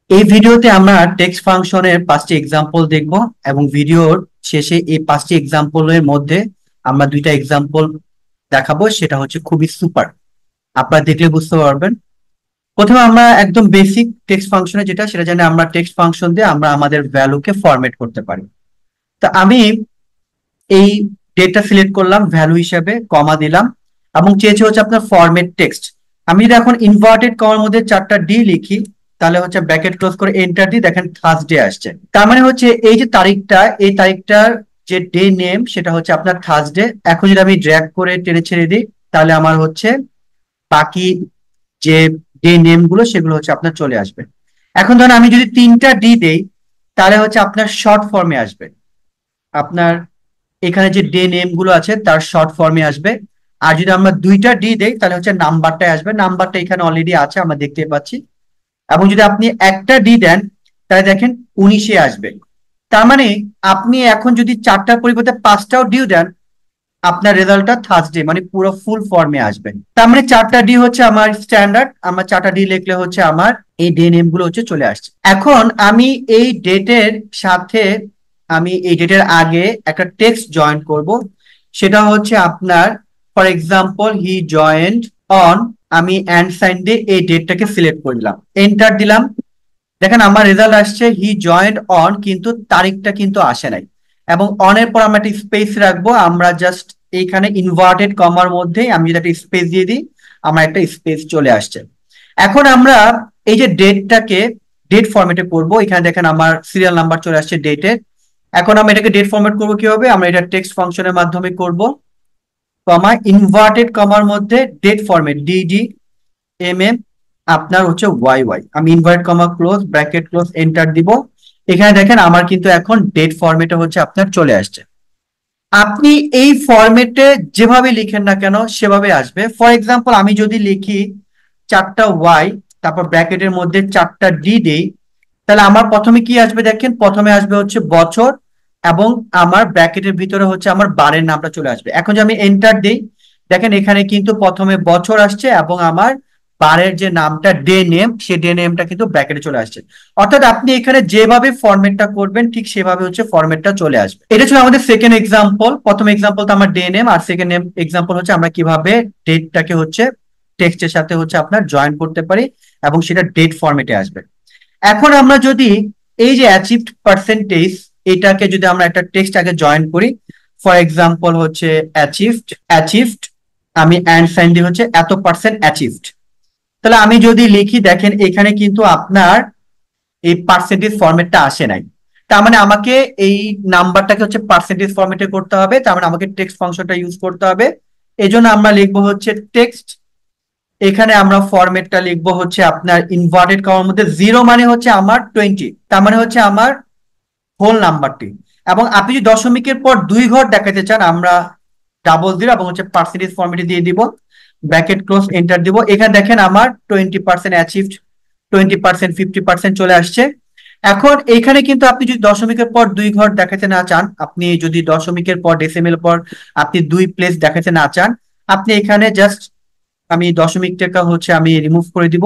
এই ভিডিওতে আমরা টেক্সট ফাংশনের 5টি এক্সাম্পল দেখব এবং ভিডিওর শেষে এই 5টি এক্সাম্পলের মধ্যে আমরা দুইটা এক্সাম্পল দেখাবো। সেটা হচ্ছে খুবই সুপার, আপনারা দেখলে বুঝতে পারবেন। প্রথমে আমরা একদম বেসিক টেক্সট ফাংশনে যেটা সেটা জানি, আমরা টেক্সট ফাংশন দিয়ে আমরা আমাদের ভ্যালুকে ফরম্যাট করতে পারি। তো আমি এই ডেটা সিলেক্ট করলাম, ভ্যালু হিসাবে কমা দিলাম এবং চেয়েছে হচ্ছে আপনার ফরম্যাট টেক্সট। আমি যদি এখন ইনভার্টেড কমার মধ্যে 4টা ডি লিখি, তাহলে হচ্ছে ব্র্যাকেট ক্লোজ করে এন্টার দিই, দেখেন থার্সডে আসছে। তার মানে হচ্ছে এই যে তারিখটা, এই তারিখটার যে ডে নেম সেটা হচ্ছে আপনার থার্সডে। এখন যদি আমি ড্র্যাগ করে টেনে ছেড়ে দিই, তাহলে আমার হচ্ছে বাকি যে ডে নেম গুলো সেগুলো হচ্ছে আপনার চলে আসবে। এখন ধরেন আমি যদি 3টা ডি দেই, তাহলে হচ্ছে আপনার শর্ট ফর্মে আসবে। আপনার এখানে যে ডে নেম গুলো আছে তার শর্ট ফর্মে আসবে। আর যদি আমরা 2টা ডি দেই, তাহলে হচ্ছে নাম্বারটাই আসবে। নাম্বারটা এখানে অলরেডি আছে, আমরা দেখতে পাচ্ছি। এবং যদি আপনি একটা ডি দেন, তাহলে দেখেন 19-এ আসবে। তার মানে আপনি এখন যদি 4টার পরিবর্তে 5টাও ডি দেন, আপনার রেজাল্টটা থার্সডে মানে পুরো ফুল ফর্মে আসবে। তার মানে 4টা ডি হচ্ছে আমার স্ট্যান্ডার্ড। আমার 4টা ডি লিখলে হচ্ছে আমার এই ডে নেম গুলো হচ্ছে চলে আসছে। এখন আমি এই ডেটের সাথে, আমি এই ডেটের আগে একটা টেক্সট জয়েন করব। সেটা হচ্ছে আপনার, for example, he joined on. আমি অ্যান্ড সাইন দিয়ে এই ডেটটাকে সিলেক্ট করলাম, এন্টার দিলাম। দেখেন আমার রেজাল্ট আসছে হি জয়েন্ট অন, কিন্তু তারিখটা কিন্তু আসে নাই। এবং অনের পর আমরা একটা স্পেস রাখবো। আমরা জাস্ট এইখানে ইনভার্টেড কমার মধ্যে আমি যদি একটা স্পেস দিয়ে দিই, আমার একটা স্পেস চলে আসছে। এখন আমরা এই যে ডেটটাকে ডেট ফরম্যাটে করব। এখানে দেখেন আমার সিরিয়াল নাম্বার চলে আসছে ডেটের। এখন আমরা এটাকে ডেট ফরম্যাট করবো কিভাবে, আমরা এটা টেক্সট ফাংশনের মাধ্যমে করব। কমা ইনভার্টেড কমার মধ্যে ডেট ফরম্যাট ডিডি এম আপনার হচ্ছে ওয়াই ওয়াই। আমি invert comma close bracket close enter দিব। এখানে দেখেন আমার কিন্তু এখন ডেট ফরম্যাটে হচ্ছে আপনার চলে আসছে। আপনি এই ফরম্যাটে যেভাবে লিখেন না কেন সেভাবে আসবে। ফর এক্সাম্পল, আমি যদি লিখি 4টা ওয়াই, তারপর ব্র্যাকেটের মধ্যে 4টা ডি দেই, তাহলে আমার প্রথমে কি আসবে দেখেন, প্রথমে আসবে হচ্ছে বছর এবং আমার ব্র্যাকেটের ভিতরে হচ্ছে আমার বারের নামটা চলে আসবে। এখন যদি আমি এন্টার দিই, দেখেন এখানে কিন্তু প্রথমে বছর আসছে এবং আমার বারের যে নামটা ডে নেম, সেই ডে নেমটা কিন্তু ব্র্যাকেটে চলে আসছে। অর্থাৎ আপনি এখানে যেভাবে ফরম্যাটটা করবেন ঠিক সেভাবে হচ্ছে ফরম্যাটটা চলে আসবে। এটা ছিল আমাদের সেকেন্ড এক্সাম্পল। প্রথম এক্সাম্পল তো আমার ডে নেম, আর সেকেন্ড এক্সাম্পল হচ্ছে আমরা কিভাবে ডেটটাকে হচ্ছে টেক্সটের সাথে হচ্ছে আপনার জয়েন করতে পারি এবং সেটা ডেট ফরম্যাটে আসবে। এখন আমরা যদি এই যে অ্যাচিভড পার্সেন্টেজ, এটাকে যদি আমরা একটা টেক্সট আগে জয়েন করি, ফর এক্সাম্পল হচ্ছে অ্যাচিভড, আমি অ্যান্ড সাইন দিয়ে হচ্ছে এত পার্সেন্ট অ্যাচিভড। তাহলে আমি যদি লিখি, দেখেন এখানে কিন্তু আপনার এই পার্সেন্টেজ ফরম্যাটটা আসে নাই। তার মানে আমাকে এই নাম্বারটাকে হচ্ছে পার্সেন্টেজ ফরম্যাটে করতে হবে। তার মানে আমাকে টেক্সট ফাংশনটা ইউজ করতে হবে। এই জন্য আমরা লিখবো হচ্ছে টেক্সট। এখানে আমরা ফরম্যাটটা লিখবো হচ্ছে আপনার ইনভার্টেড কমার মধ্যে 0 মানে হচ্ছে আমার 20, তার মানে হচ্ছে আমার হোল নাম্বারটি। এবং আপনি যদি দশমিকের পর 2 ঘর দেখাতে চান, আমরা ডাবল 0 এবং হচ্ছে পার্সেন্টেজ ফরম্যাটে দিয়ে দিব, ব্র্যাকেট ক্লোজ এন্টার দিব। এখানে দেখেন আমার 20% অ্যাচিভড, 20%, 50% চলে আসছে। এখন এখানে কিন্তু আপনি যদি দশমিকের পর 2 ঘর দেখাতে না চান, আপনি যদি দশমিকের পর ডেসিমেল পর আপনি 2 প্লেস দেখাতে না চান, আপনি এখানে জাস্ট, আমি দশমিকটা হচ্ছে আমি রিমুভ করে দিব,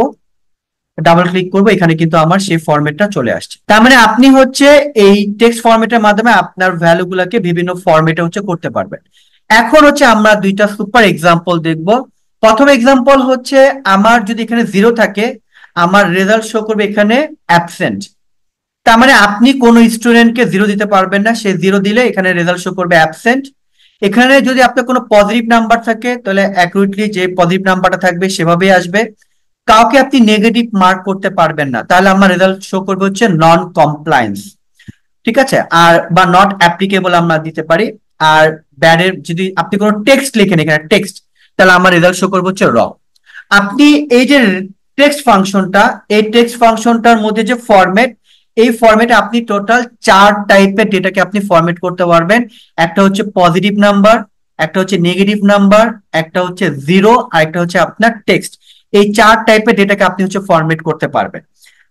ডাবল ক্লিক করবো, এখানে কিন্তু আমার সেই ফরম্যাটটা চলে আসছে। তার মানে আপনি হচ্ছে এই টেক্সট ফরম্যাটের মাধ্যমে আপনার ভ্যালু গুলাকে বিভিন্ন ফরম্যাটে হচ্ছে করতে পারবেন। এখন হচ্ছে আমরা দুইটা সুপার এক্সাম্পল দেখব। প্রথম এক্সাম্পল হচ্ছে, আমার যদি এখানে 0 থাকে, আমার রেজাল্ট শো করবে এখানে অ্যাবসেন্ট। তার মানে আপনি কোন স্টুডেন্টকে 0 দিতে পারবেন না, সে 0 দিলে এখানে রেজাল্ট শো করবে অ্যাবসেন্ট। এখানে যদি আপনার কোনো পজিটিভ নাম্বার থাকে, তাহলে অ্যাকুরেটলি যে পজিটিভ নাম্বারটা থাকবে সেভাবেই আসবে। কাউকে আপনি নেগেটিভ মার্ক করতে পারবেন না, তাহলে আমার রেজাল্ট শো করবে হচ্ছে নন কমপ্লায়েন্স। ঠিক আছে, আর বা নট অ্যাপ্লিকেবল আমরা দিতে পারি। আর ব্যাডের যদি আপনি কোনো টেক্সট লিখেন এখানে টেক্সট, তাহলে আমার রেজাল্ট শো করবে হচ্ছে র। আপনি এই যে টেক্সট ফাংশনটা, এই টেক্সট ফাংশনটার মধ্যে যে ফরম্যাট, এই ফরম্যাটে আপনি টোটাল 4 টাইপের ডেটাকে আপনি ফরম্যাট করতে পারবেন। একটা হচ্ছে পজিটিভ নাম্বার, একটা হচ্ছে নেগেটিভ নাম্বার, একটা হচ্ছে 0, আর একটা হচ্ছে আপনার টেক্সট। এই 4 টাইপের ডেটাকে আপনি হচ্ছে ফরম্যাট করতে পারবেন।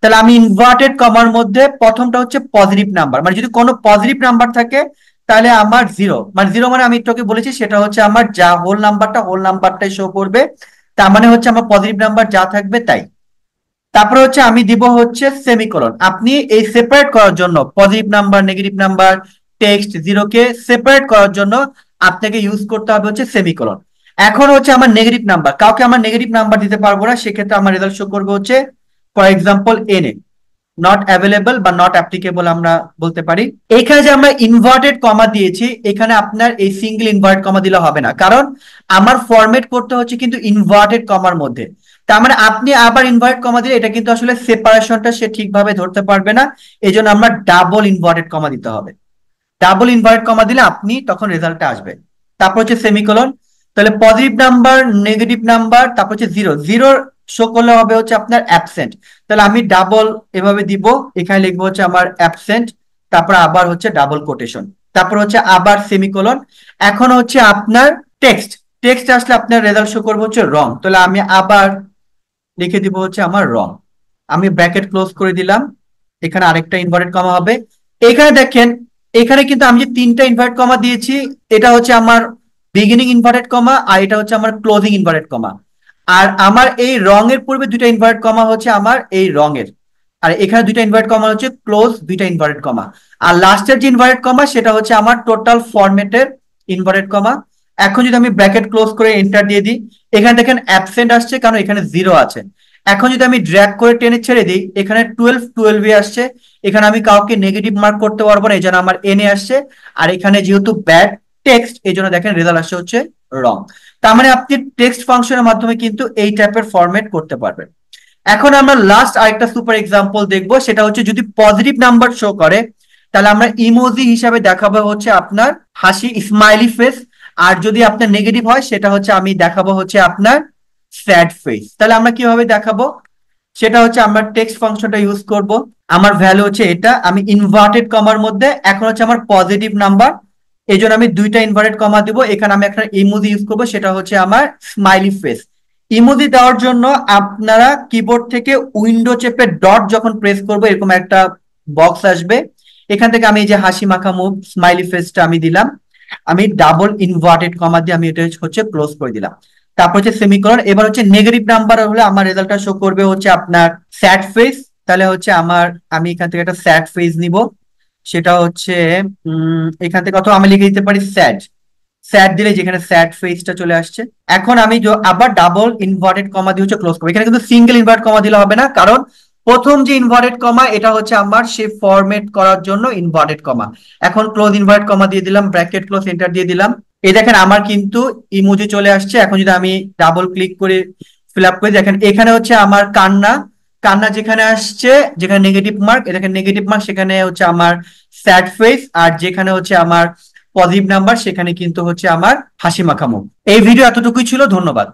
তাহলে আমি ইনভার্টেড কমার মধ্যে প্রথমটা হচ্ছে পজিটিভ নাম্বার, মানে যদি কোনো পজিটিভ নাম্বার থাকে তাহলে আমার 0, মানে 0 মানে আমি একটু বলেছি সেটা হচ্ছে আমার যা হোল নাম্বারটাই শো করবে। তার মানে হচ্ছে আমার পজিটিভ নাম্বার যা থাকবে তাই। তারপরে হচ্ছে আমি দিব হচ্ছে সেমিকোলন। আপনি এই সেপারেট করার জন্য positive number negative number text জিরোকে সেপারেট করার জন্য আপনাকে ইউজ করতে হবে হচ্ছে সেমিকোলন। এখন হচ্ছে আমার নেগেটিভ নাম্বার, কাউকে আমার নেগেটিভ নাম্বার দিতে পারবো না, সেক্ষেত্রে আমার রেজাল্ট শো করবে হচ্ছে for example N A, not available বা নট অ্যাপ্লিকেবল আমরা বলতে পারি। এখানে যে আমরা ইনভার্টেড কমা দিয়েছি, এখানে আপনার এই সিঙ্গেল ইনভার্টেড কমা দিলে হবে না, কারণ আমার ফরম্যাট করতে হচ্ছে কিন্তু ইনভার্টেড কমার মধ্যে। তার মানে আপনি আবার ইনভার্টেড কমা দিলে এটা কিন্তু আসলে সেপারেশনটা সে ঠিকভাবে ধরতে পারবে না, এই জন্য আমরা ডাবল ইনভার্টেড কমা দিতে হবে। ডাবল ইনভার্টেড কমা দিলে আপনি তখন রেজাল্টটা আসবে। তারপর হচ্ছে সেমিকোলন। তাহলে পজিটিভ নাম্বার নেগেটিভ নাম্বার তারপর হচ্ছে জিরো, জিরো শো করলে হবে হচ্ছে আপনার অ্যাবসেন্ট। তাহলে আমি ডাবল এভাবে দিব, এখানে লিখবো হচ্ছে আমার অ্যাবসেন্ট, তারপর আবার হচ্ছে ডাবল কোটেশন, তারপর হচ্ছে আবার সেমিকোলন। এখন হচ্ছে আপনার টেক্সট, টেক্সট আসলে আপনার রেজাল্ট শো করবো হচ্ছে রং, তাহলে আমি আবার লিখে দিব হচ্ছে আমার রং। আমি ব্র্যাকেট ক্লোজ করে দিলাম, এখানে আরেকটা ইনভার্টেড কমা হবে। এখানে দেখেন, এখানে কিন্তু আমি যে তিনটা ইনভার্টেড কমা দিয়েছি, এটা হচ্ছে আমার বিগিনিং ইনভার্টেড কমা আর এটা হচ্ছে আমার ক্লোজিং ইনভার্টেড কমা। আর আমার এই রঙের পূর্বে দুইটা ইনভার্টেড কমা হচ্ছে আমার এই রঙের, আর এখানে দুইটা ইনভার্টেড কমা হচ্ছে ক্লোজ দুইটা ইনভার্টেড কমা। আর লাস্টের যে ইনভার্টেড কমা সেটা হচ্ছে আমার টোটাল ফরম্যাটের ইনভার্টেড কমা। এখন যদি আমি ব্র্যাকেট ক্লোজ করে এন্টার দিয়ে দিই, এখানে দেখেন অ্যাবসেন্ট আসছে কারণ এখানে জিরো আছে। এখন যদি আমি ড্র্যাগ করে টেনে ছেড়ে দিই, এখানে 12 12 আসছে, এখানে আমি কাউকে নেগেটিভ মার্ক করতে পারবো না, এই জন্য আমার এনে আসছে। আর এখানে যেহেতু ব্যাড টেক্সট, এই জন্য দেখেন রেজাল্ট আসছে হচ্ছে রং। তার মানে আপনি টেক্সট ফাংশনের মাধ্যমে কিন্তু এই টাইপের ফরম্যাট করতে পারবেন। এখন আমরা লাস্ট আরেকটা সুপার এক্সাম্পল দেখবো, সেটা হচ্ছে যদি পজিটিভ নাম্বার শো করে তাহলে আমরা ইমোজি হিসাবে দেখাবো হচ্ছে আপনার হাসি স্মাইলি ফেস, আর যদি আপনার নেগেটিভ হয় সেটা হচ্ছে আমি দেখাবো হচ্ছে আপনার স্যাড ফেস। তাহলে আমরা কিভাবে দেখাবো, সেটা হচ্ছে আমরা টেক্সট ফাংশনটা ইউজ করব। আমার ভ্যালু হচ্ছে এটা, আমি ইনভার্টেড কমার মধ্যে, এখন হচ্ছে আমার পজিটিভ নাম্বার, এই জন্য আমি দুইটা ইনভার্টেড কমা দিব, এখানে আমি একটা ইমোজি ইউজ করবো, সেটা হচ্ছে আমার স্মাইলি ফেস। ইমোজি দেওয়ার জন্য আপনারা কিবোর্ড থেকে উইন্ডো চেপে ডট যখন প্রেস করবো এরকম একটা বক্স আসবে, এখান থেকে আমি এই যে হাসি মাখা মুখ স্মাইলি ফেসটা আমি দিলাম, আমি ডাবল ইনভার্টেড কমা দিয়ে আমি এটা হচ্ছে ক্লোজ করে দিলাম। তারপর হচ্ছে সেমিকোলন। এবার হচ্ছে নেগেটিভ নাম্বার হলে আমার রেজাল্টটা শো করবে হচ্ছে আপনার স্যাড ফেস। তাহলে হচ্ছে আমার, আমি এখান থেকে একটা স্যাড ফেস নিব, সেটা হচ্ছে এখান থেকে অথবা আমি লিখে দিতে পারি স্যাড, স্যাড দিলে যেখানে স্যাড ফেসটা চলে আসছে। এখন আমি আবার ডাবল ইনভার্টেড কমা দিয়ে হচ্ছে ক্লোজ করবো, এখানে কিন্তু সিঙ্গেল ইনভার্ট কমা দিলে হবে না, কারণ প্রথম যে ইনভার্টেড কমা এটা হচ্ছে আমার সে ফরম্যাট করার জন্য ইনভার্টেড কমা। এখন ক্লোজ ইনভার্ট কমা দিয়ে দিলাম, ব্র্যাকেট ক্লোজ এন্টার দিয়ে দিলাম, এই দেখেন আমার কিন্তু ইমোজি চলে আসছে। এখন যদি আমি ডাবল ক্লিক করে ফিল আপ করে দেখেন, এখানে হচ্ছে আমার কান্না, কান্না যেখানে আসছে, যেখানে নেগেটিভ মার্ক, এখানে নেগেটিভ মার্ক, সেখানে হচ্ছে আমার স্যাড ফেস, আর যেখানে হচ্ছে আমার পজিটিভ নাম্বার সেখানে কিন্তু হচ্ছে আমার হাসি মাখা মুখ। এই ভিডিও এতটুকুই ছিল, ধন্যবাদ।